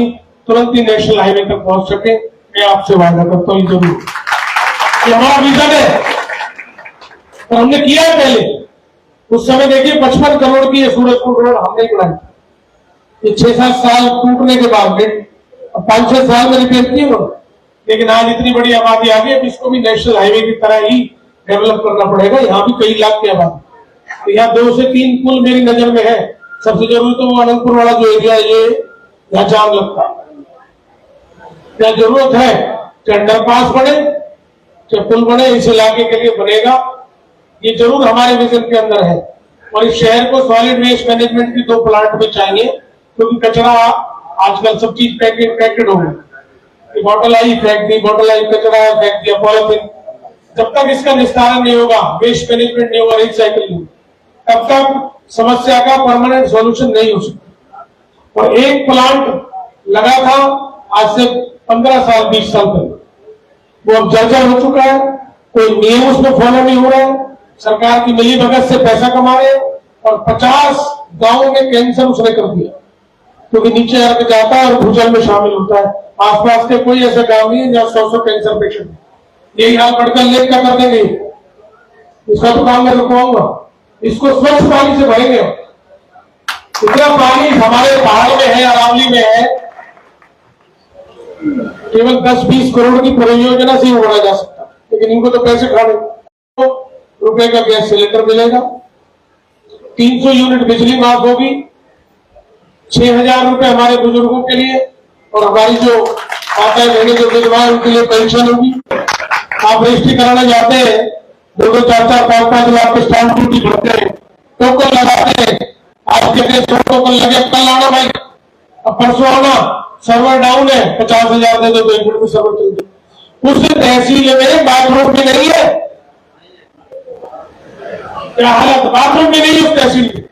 तुरंत ही नेशनल हाईवे तक पहुंच सके। मैं आपसे वादा करता हूं, जरूर ये हमारा विजन है और हमने किया है पहले। उस समय देखिए 55 करोड़ की ये सूरजपुर रोड हमने बनाई, ये 6-7 साल टूटने के बाद 5-6 साल में रिपेयर की उन्होंने। लेकिन आज इतनी बड़ी आबादी आ गई, अब इसको भी नेशनल हाईवे की तरह ही डेवलप करना पड़ेगा। यहाँ भी कई लाख की आबादी, तो यहाँ 2 से 3 पुल मेरी नजर में है। सबसे जरूरी तो वो अनंतपुर वाला जो एरिया है, ये यहाँ जाम लगता है। क्या जरूरत है कि अंडरपास बने, चाहे पुल बने, इस इलाके के लिए बनेगा, ये जरूर हमारे विजन के अंदर है। और इस शहर को सॉलिड वेस्ट मैनेजमेंट की 2 प्लांट भी चाहिए, क्योंकि कचरा आजकल सब चीज पैकेट हो गई। बॉटल आई फेंक दी, बॉटल आई कचरा फेंक दिया, पॉलिथीन। जब तक इसका निस्तारण नहीं होगा, वेस्ट मैनेजमेंट नहीं होगा, रिसाइकिल नहीं, तब तक समस्या का परमानेंट सॉल्यूशन नहीं हो सकता। और एक प्लांट लगा था आज से 15 साल 20 साल पहले, वो अब जर्जर हो चुका है। कोई नियम उसमें फॉलो नहीं हो रहा है, सरकार की मिली भगत से पैसा कमा रहे हैं, और 50 गांवों में कैंसर उसने कर दिया, क्योंकि नीचे आकर जाता है और भूजल में शामिल होता है। आसपास के कोई ऐसे गांव नहीं है जहां 100 कैंसर पेशेंट। यही हाल बढ़कर लेक का कर देंगे, इसका तो काम मैं रुकवाऊंगा। इसको स्वच्छ पानी से भरेंगे। इतना पानी हमारे पहाड़ में है, अरावली में है, केवल 10-20 करोड़ की परियोजना से ही उड़ा जा सकता, लेकिन इनको तो पैसे खाने। रुपए का गैस सिलेंडर मिलेगा, 300 यूनिट बिजली माफ होगी, 6,000 रुपए हमारे बुजुर्गों के लिए, और हमारी जो माता बहने जो विधवा उनके लिए पेंशन होगी। आप रजिस्ट्री कराने जाते हैं, 2-2, 4-4, 5-5 लाख के स्टाम्प ड्यूटी भरते हैं, टोकन लगाते हैं। आज कहते 100 टोकन लगे, कल आना भाई, अब परसों आना, सर्वर डाउन है, 50,000 दे दो तो 1 मिनट में सर्वर चल जाए। उस तहसील में बाथरूम भी नहीं है, क्या हालत, बाथरूम भी नहीं है उस तहसील में,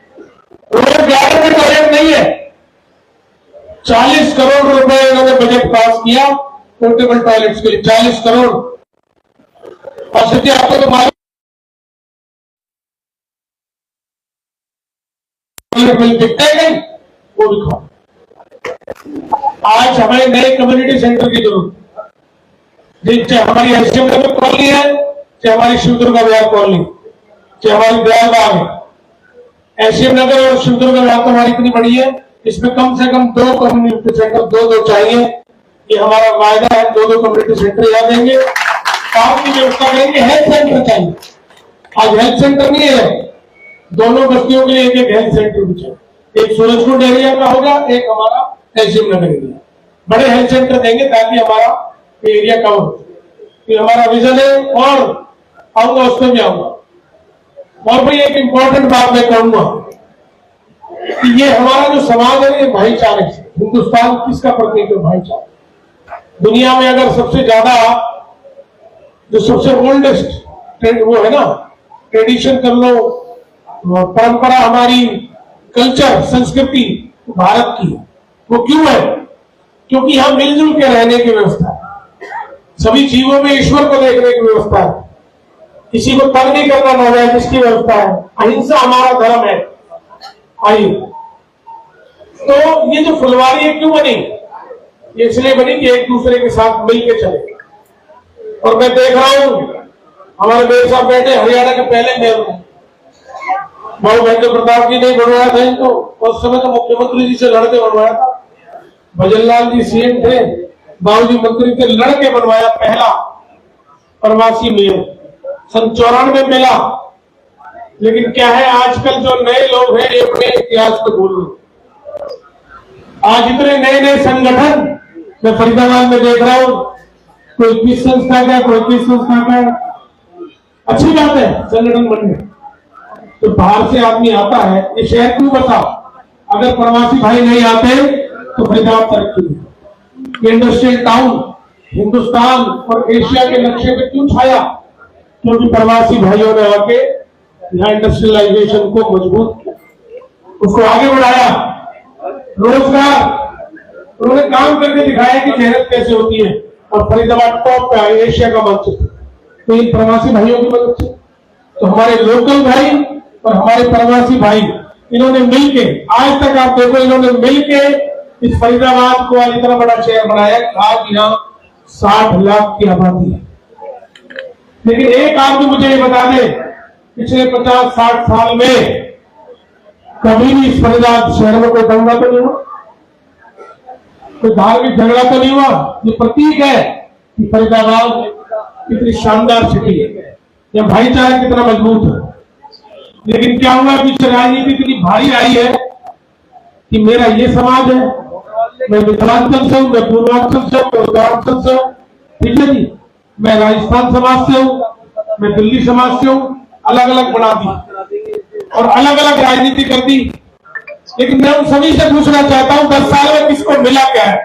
रोड गार्डन में टॉयलेट नहीं है। 40 करोड़ रुपए इन्होंने बजट पास किया पोर्टेबल टॉयलेट्स के लिए, 40 करोड़। और सत्य आपको तो मालूम दिखता है नहीं, वो दिखाओ। आज हमें नए कम्युनिटी सेंटर की जरूरत है, चाहे हमारी एसएम नगर कॉलोनी है, चाहे हमारी शिवदुर्गा विहार कॉलोनी, चाहे हमारी दयालबाग है। एसएम नगर और शिवदुर्गा विहार तो हमारी इतनी बड़ी है, इसमें कम से कम 2 कम्युनिटी सेंटर, 2 चाहिए। ये हमारा वायदा है, 2 कम्युनिटी सेंटर यहाँ देंगे। काम की व्यवस्था करेंगे, हेल्थ सेंटर चाहिए। आज हेल्थ सेंटर नहीं है, दोनों बस्तियों के लिए एक हेल्थ सेंटर भी चाहिए। एक सूरजकुंड एरिया का होगा, एक हमारा एसएम नगर एरिया। बड़े हेल्थ सेंटर देंगे ताकि हमारा एरिया कवर हो। ये हमारा विजन है, और आऊंगा उसमें भी आऊंगा। और भाई एक इंपॉर्टेंट बात मैं कहूंगा कि ये हमारा जो समाज है, ये भाईचारे से, हिंदुस्तान किसका प्रतीक है? भाईचारा। दुनिया में अगर सबसे ज्यादा, जो सबसे ओल्डेस्ट वो है ना, ट्रेडिशन कर लो, परंपरा हमारी, कल्चर, संस्कृति भारत की, वो क्यों है? क्योंकि यहाँ मिलजुल के रहने की व्यवस्था है, सभी जीवों में ईश्वर को देखने की व्यवस्था है, किसी को तंग नहीं करना नाजायज इसकी व्यवस्था है, अहिंसा हमारा धर्म है। आइए, तो ये जो फुलवारी है क्यों बनी? ये इसलिए बनी कि एक दूसरे के साथ मिलकर चले। और मैं देख रहा हूं हमारे मेयर साहब बैठे, हरियाणा के पहले मेयर हैं, बाबू महेंद्र प्रताप जी ने बनवाया था इनको, उस समय तो मुख्यमंत्री जी से लड़के बनवाया था। भजनलाल जी सीएम थे, बाबूजी मंत्री थे, लड़के बनवाया पहला प्रवासी मेयर, सन 94 मिला। लेकिन क्या है, आजकल जो नए लोग हैं ये अपने इतिहास को भूल रहे। आज इतने नए नए संगठन मैं फरीदाबाद में देख रहा हूं, कोई किस संस्था का, कोई किस संस्था का। अच्छी बात है संगठन बनने, तो बाहर से आदमी आता है, ये शहर क्यों बताओ? अगर प्रवासी भाई नहीं आते तो फरीदाबाद तरक्की नहीं। इंडस्ट्रियल टाउन हिंदुस्तान और एशिया के नक्शे पे क्यों छाया? क्योंकि प्रवासी भाइयों ने आके यहाँ इंडस्ट्रियलाइजेशन को मजबूत किया, उसको आगे बढ़ाया, रोजगार, उन्होंने काम करके दिखाया कि मेहनत कैसे होती है, और फरीदाबाद टॉप पे आए, एशिया का मानचित्र, तो इन प्रवासी भाइयों की मदद से। तो हमारे लोकल भाई और हमारे प्रवासी भाई, इन्होंने मिलके, आज तक आप देखो, इन्होंने मिलके इस फरीदाबाद को आज इतना बड़ा शहर बनाया। आज यहाँ 60 लाख की आबादी है। लेकिन एक आदमी मुझे ये बता दे, पिछले 50-60 साल में कभी भी इस फरीदाबाद शहर में कोई दंगा तो नहीं हुआ, कोई धार्मिक झगड़ा तो नहीं हुआ। ये प्रतीक है कि फरीदाबाद कितनी शानदार सिटी है, या भाईचारा कितना मजबूत है। लेकिन क्या हुआ, पीछे राजनीति इतनी भारी आई है कि मेरा ये समाज है, मैं मिथिलांचल से हूं, मैं पूर्वांचल से हूं, मैं उत्तरांचल से हूं, ठीक है जी, मैं राजस्थान समाज से हूं, मैं दिल्ली समाज से हूं, अलग अलग बना दी और अलग अलग राजनीति कर दी। लेकिन मैं उन सभी से पूछना चाहता हूं, 10 साल में किसको मिला क्या है?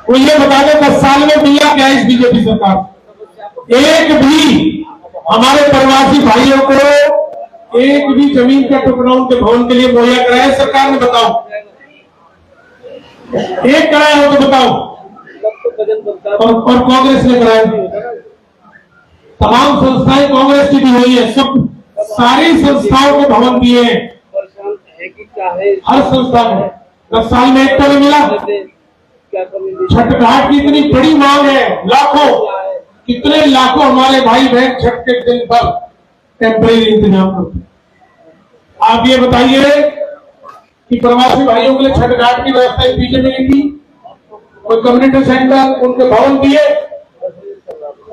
वो ये बता दे, 10 साल में मिला क्या है इस बीजेपी सरकार? एक भी हमारे प्रवासी भाइयों को एक भी जमीन का टुकड़ा उनके भवन के लिए मुहैया कराया सरकार ने? बताओ, एक कराया हो तो बताओ। और कांग्रेस ने कराया, तमाम संस्थाएं कांग्रेस की भी हुई है, सब सारी संस्थाओं को भवन दिए हैं, हर संस्था में। 10 साल में एक तो नहीं मिला। छठ घाट की इतनी बड़ी मांग है, लाखों, कितने लाखों हमारे भाई बहन छठ के दिन पर टेम्परेरी इंतजाम करते। आप ये बताइए कि प्रवासी भाइयों के लिए छठ घाट की व्यवस्था इस बीजेपी ने की? कोई कम्युनिटी सेंटर, उनके भवन दिए?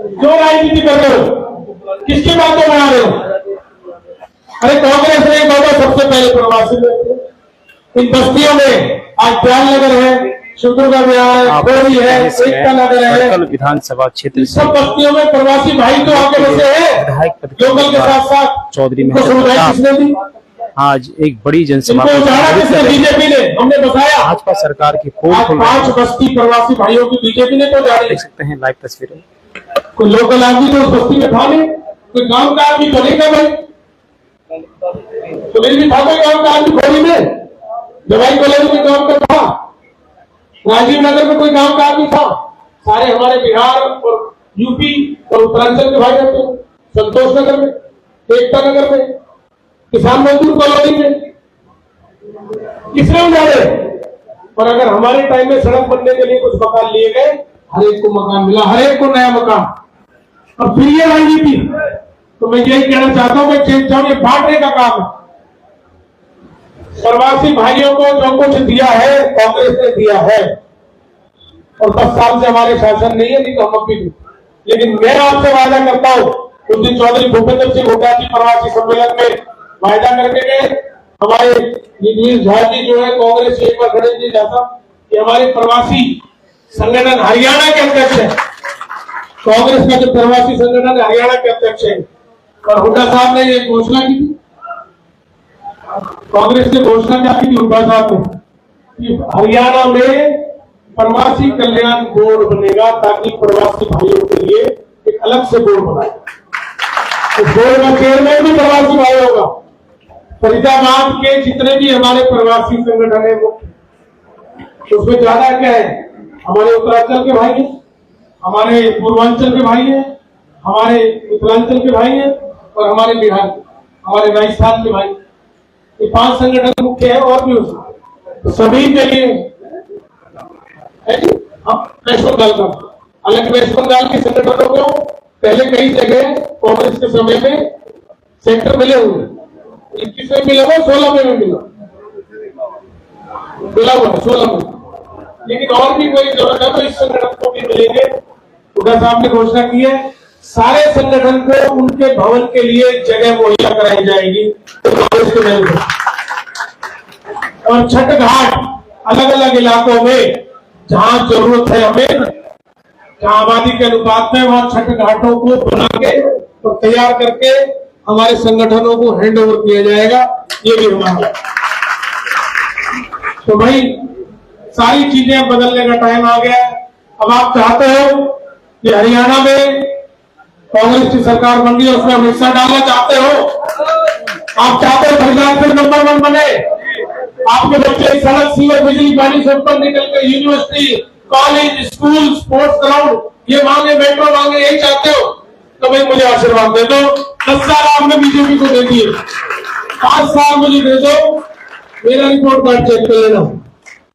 क्यों राजनीति कर रहे हो? किसकी बातों बना रहे हो? अरे कांग्रेस ने बाबा सबसे पहले प्रवासी इन बस्तियों में, आज दयाल नगर है, शुक्र विहार
आप
खोरी है, एकता नगर है,
भटकल विधानसभा क्षेत्र से
सब बस्तियों में प्रवासी भाई तो आके बसे हैं।
विधायक पद के
लोकल के साथ साथ
चौधरी
इनको
महतो
सुविधाएं किसने दी?
आज एक बड़ी जनसभा
इनको
को
उजाड़ा
संबोधित
किसने?
कर रहे हैं।
बीजेपी ने। हमने बताया
भाजपा सरकार की पोल
आज
खोल रहे
5
हैं।
बस्ती प्रवासी भाइयों की बीजेपी ने तो उजाड़ी।
देख सकते हैं लाइव तस्वीरें।
कोई लोकल आदमी तो उस बस्ती में था नहीं, कोई गांव का आदमी बनेगा भाई, तो मेरी भी था कोई गांव का आदमी खोरी में, दवाई कॉलेज में गांव का था, राजीव नगर में कोई गांव का आदमी था। सारे हमारे बिहार और यूपी और उत्तरांचल के भाई रहते हैं, संतोष नगर में, एकता नगर में, किसान मजदूर कॉलोनी में। किसने उजाड़े? और अगर हमारे टाइम में सड़क बनने के लिए कुछ मकान लिए गए, हर एक को मकान मिला, हर एक को नया मकान। और फिर ये राजनीति, तो मैं यही कहना चाहता हूं कि चेंज ये बांटने का काम है। प्रवासी भाइयों को जो कुछ दिया है कांग्रेस ने दिया है, और 10 साल से हमारे शासन नहीं है, नहीं तो हम भी नहीं। लेकिन मैं आपसे वादा करता हूं, उस दिन चौधरी भूपेंद्र सिंह हुड्डा जी प्रवासी सम्मेलन में वायदा करके गए, हमारे नीतीश झा जी जो है कांग्रेस से एक बार खड़े नहीं जाता कि हमारे प्रवासी संगठन हरियाणा के अध्यक्ष है, कांग्रेस का जो प्रवासी संगठन हरियाणा के अध्यक्ष है, और हुड्डा साहब ने ये घोषणा की थी, कांग्रेस ने घोषणा क्या की थी हुड्डा साहब ने कि हरियाणा में प्रवासी कल्याण बोर्ड बनेगा, ताकि प्रवासी भाइयों के लिए एक अलग से बोर्ड बनाएगा। तो बोर्ड का चेयरमैन भी प्रवासी भाई होगा। फरीदाबाद के जितने भी हमारे प्रवासी संगठन है मुख्य, उसमें ज्यादा क्या है, हमारे उत्तरांचल के भाई हैं, हमारे पूर्वांचल के भाई हैं, हमारे मिथिलांचल के भाई हैं, और हमारे बिहार के, हमारे राजस्थान के भाई। ये 5 संगठन मुख्य है, और भी उसमें सभी के लिए वेस्ट बंगाल का अलग, वेस्ट बंगाल के संगठनों को पहले कई जगह कांग्रेस के समय में सेक्टर मिले हुए, 21 में मिला हुआ, 16 में भी मिला हुआ 16 में, लेकिन और भी कोई जरूरत है तो इस संगठन को भी मिलेंगे। हुड्डा साहब ने घोषणा की है, सारे संगठन को उनके भवन के लिए जगह मुहैया कराई जाएगी कांग्रेस के नेतृत्व में। और छठ घाट अलग अलग इलाकों में जहां जरूरत है हमें, जहां आबादी के अनुपात में, वहां छठ घाटों को बना के और तैयार करके हमारे संगठनों को हैंड ओवर किया जाएगा। ये भी हमारा, तो भाई सारी चीजें बदलने का टाइम आ गया है। अब आप चाहते हो कि हरियाणा में कांग्रेस की सरकार बन गई, उसमें अमित शाह डालना चाहते हो? आप चाहते हो फरीदाबाद फिर नंबर 1 बने? आपके बच्चे सड़क, सीवर, बिजली, पानी से ऊपर निकल के university, college, school, sports ground ये मांगे, मेट्रो मांगे, यही चाहते हो? तो भाई मुझे आशीर्वाद दे दो। 10 साल आपने बीजेपी को दे दिए, 5 साल मुझे दे दो, मेरा रिपोर्ट कार्ड चेक कर लेना।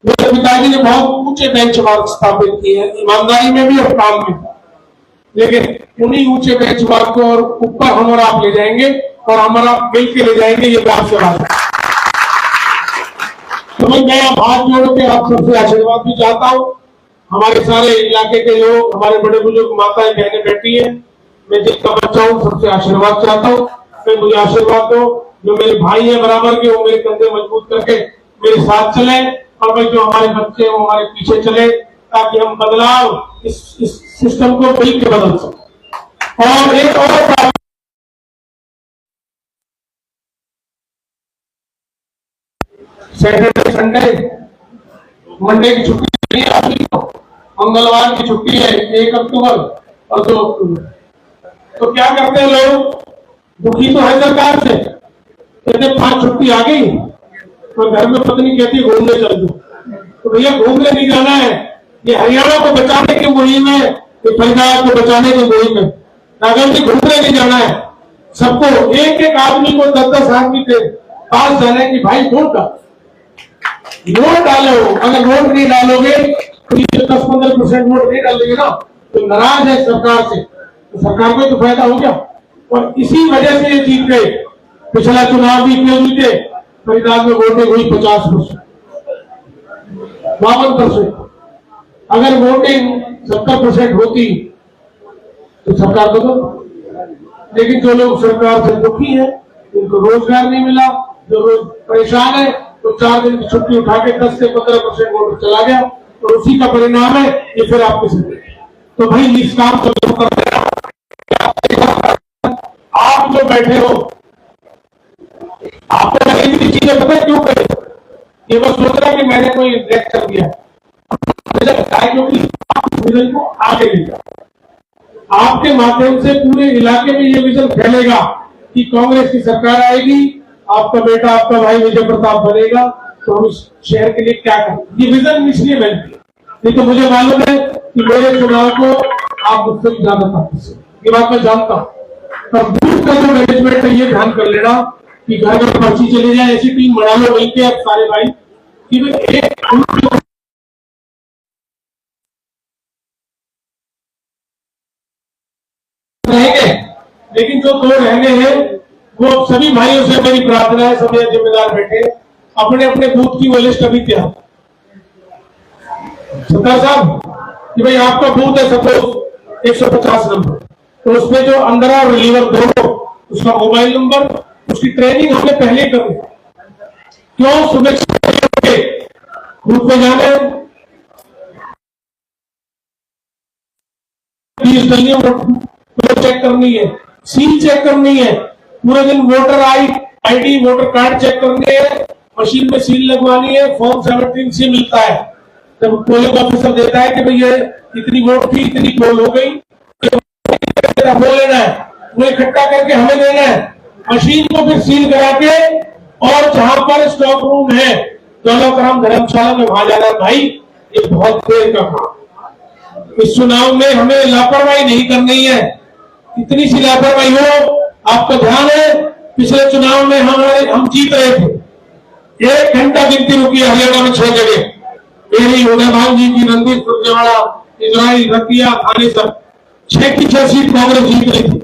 मेरे पिताजी ने बहुत ऊंचे बेंचमार्क स्थापित किए हैं, ईमानदारी में भी और काम में, लेकिन उन्हीं ऊंचे बेंचमार्क को और ऊपर हम और आप ले जाएंगे, और हमारा मिल के ले जाएंगे, ये बात से बात है। तो मैं हाथ जोड़ के आप सबसे आशीर्वाद भी चाहता हूँ। हमारे सारे इलाके के लोग, हमारे बड़े बुजुर्ग, माताएं, बहनें बैठी हैं, मैं जिसका बच्चा हूँ सबसे आशीर्वाद चाहता हूँ। मैं मुझे आशीर्वाद दो, जो मेरे भाई है बराबर के, वो मेरे कंधे मजबूत करके मेरे साथ चले, और भाई जो हमारे बच्चे हैं वो हमारे पीछे चले, ताकि हम बदलाव इस सिस्टम को मिल के बदल सकें। और एक और बात, सैटरडे संडे मंडे की छुट्टी नहीं है आदमी को, मंगलवार की छुट्टी है 1 अक्टूबर और 2 अक्टूबर। तो क्या करते हैं लोग, दुखी तो है सरकार से, कहते 5 छुट्टी आ गई, तो घर में पत्नी कहती घूमने चल दो। तो भैया घूमने नहीं जाना है, ये हरियाणा को बचाने की मुहिम है, ये फरीदाबाद को बचाने की मुहिम है। अगर भी घूमने नहीं जाना है, सबको एक एक आदमी को 10-10 आदमी के पास जाने की भाई वोट डालो। अगर वोट नहीं डालोगे तो 10-15% वोट नहीं डालेंगे ना, तो नाराज है सरकार से, तो सरकार को तो फायदा हो गया। और इसी वजह से ये जीत गए। पिछला चुनाव भी क्यों जीते, फरीदाबाद में वोटिंग हुई 50%, 52%। अगर वोटिंग 70% होती तो सरकार को तो, लेकिन जो लोग सरकार से दुखी है, उनको रोजगार नहीं मिला, जो रोज परेशान है, तो 4 दिन की छुट्टी उठा के 10 से 15% वोट चला गया, और उसी का परिणाम है ये फिर आपके सामने। तो भाई इस काम को जरूर कर देना। आप जो बैठे हो, आपको लगेगी चीजें पता है क्यों करे, ये बस सोच रहा कि मैंने कोई लेक्चर दिया, क्योंकि आप विजन को आगे ले जाओ। आपके माध्यम से पूरे इलाके में ये विजन फैलेगा कि कांग्रेस की सरकार आएगी, आपका बेटा आपका भाई विजय प्रताप बनेगा, तो हम इस शहर के लिए क्या करें। ये विजन इसलिए बनती है, नहीं तो मुझे मालूम है कि मेरे चुनाव को आप मुझसे भी ज्यादा ताकत से, ये बात मैं जानता हूं। पर बूथ का जो मैनेजमेंट है ये ध्यान कर लेना कि घर घर पर्ची चली जाए, ऐसी टीम बना लो मिलकर अब सारे भाई कि भाई एक रहेंगे, लेकिन जो दो रहने हैं वो सभी भाइयों से मेरी प्रार्थना है, सभी जिम्मेदार बैठे अपने अपने बूथ की वो लिस्ट अभी तैयार। सरदार साहब कि भाई आपका बूथ है सपोज 150 नंबर, तो उसमें जो अंदर और रिलीवर दोनों, उसका मोबाइल नंबर, उसकी ट्रेनिंग हमने पहले ही कर दी। क्यों? सुबह बूथ पे जाने 20 डलियों चेक करनी है, सील चेक करनी है, पूरे दिन voter ID voter card check करने हैं, मशीन में सील लगवानी है, फॉर्म 17 से मिलता है, जब पोलिंग ऑफिसर देता है कि भाई ये इतनी वोट थी, इतनी पोल हो गई, वो लेना है, वो इकट्ठा करके हमें देना है, मशीन को फिर सील करा के, और जहां पर स्टॉक रूम है दौलतराम धर्मशाला में वहां जाना है। भाई ये बहुत देर का काम, इस चुनाव में हमें लापरवाही नहीं करनी है। इतनी सी लापरवाही हो, आपको ध्यान है पिछले चुनाव में हम जीत रहे थे, 1 घंटा गिनती रुकी हरियाणा में 6 जगह, मेरी उदयभान जी की रणदीप सुरजेवाला, इजराइल, रतिया, थाने सब 6 की 6 सीट कांग्रेस जीत रही थी।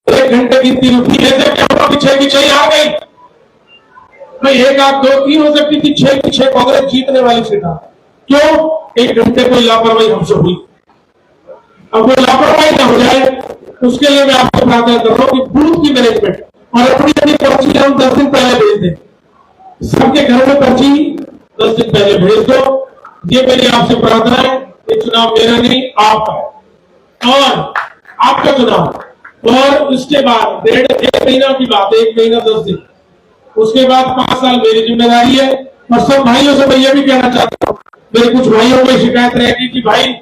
1 घंटे गिनती रुकी, ऐसे क्या हुआ कि 6 की 6 आ गई? भाई 1 8 2 3 हो सकती थी, 6 की 6 कांग्रेस जीतने वाली सीट। क्यों? 1 घंटे कोई लापरवाही हमसे हुई। अब वो लापरवाही ना हो जाए उसके लिए मैं आपसे प्रार्थना कर रहा हूं कि बूथ की मैनेजमेंट और अपनी पर्ची हम 10 दिन पहले भेज दें, सबके घर में पर्ची 10 दिन पहले भेज दो। ये मेरी आपसे प्रार्थना है। ये चुनाव मेरा नहीं आपका है और आपका चुनाव, और उसके बाद 1.5 महीना की बात है, 1 महीना 10 दिन, उसके बाद 5 साल मेरी जिम्मेदारी है। और सब भाइयों से मैं ये भी कहना चाहता हूँ, मेरे कुछ भाइयों को शिकायत रहेगी कि भाई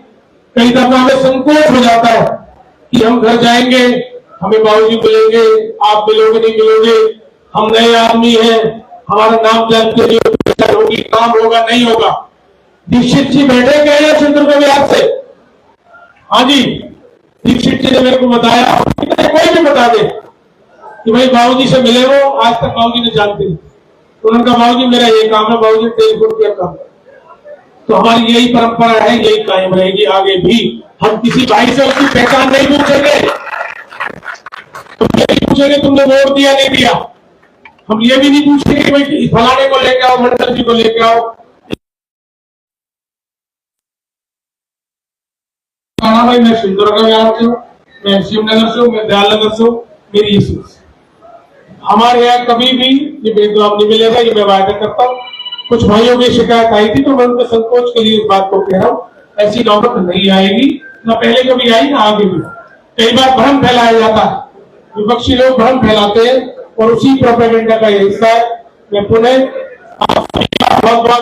कई दफा हमें संकोच हो जाता है कि हम घर जाएंगे, हमें बाबूजी मिलेंगे, आप मिलोगे नहीं मिलोगे, हम नए आदमी हैं, हमारा नाम जानते नहीं होगी, काम होगा नहीं होगा। दीक्षित जी बैठे गए हैं चंद्र के बिहार से, हाँ जी, दीक्षित जी ने मेरे को बताया, कोई भी बता दे कि भाई बाबूजी से मिले हो, आज तक बाबूजी ने जानते नहीं, तो उनका बाबूजी मेरा ये काम है, बाबूजी टेलीफोन किया काम। तो हमारी यही परंपरा है, यही कायम रहेगी आगे भी। हम किसी भाई से उसकी पहचान नहीं पूछेंगे, तुम ये नहीं पूछेंगे तुमने वोट दिया नहीं दिया, हम ये भी नहीं पूछेंगे कि भाई फलाने को लेके आओ, मंडल जी को लेके आओ। भाई मैं सिंधुदुर्ग से हूँ, मैं शिवनगर से हूँ, मैं दयालनगर से हूँ, मेरी ये सोच हमारे यहाँ कभी भी ये भेदभाव नहीं मिलेगा, ये मैं वायदा करता हूँ। कुछ भाइयों की शिकायत आई थी तो मैं उनके संकोच के लिए इस बात को कह रहा हूँ, ऐसी नौबत नहीं आएगी, ना पहले कभी आई ना आगे भी। कई बार भ्रम फैलाया जाता है, विपक्षी लोग भ्रम फैलाते हैं और उसी प्रोपेगेंडा का ये हिस्सा है। मैं पुनः आप बहुत बहुत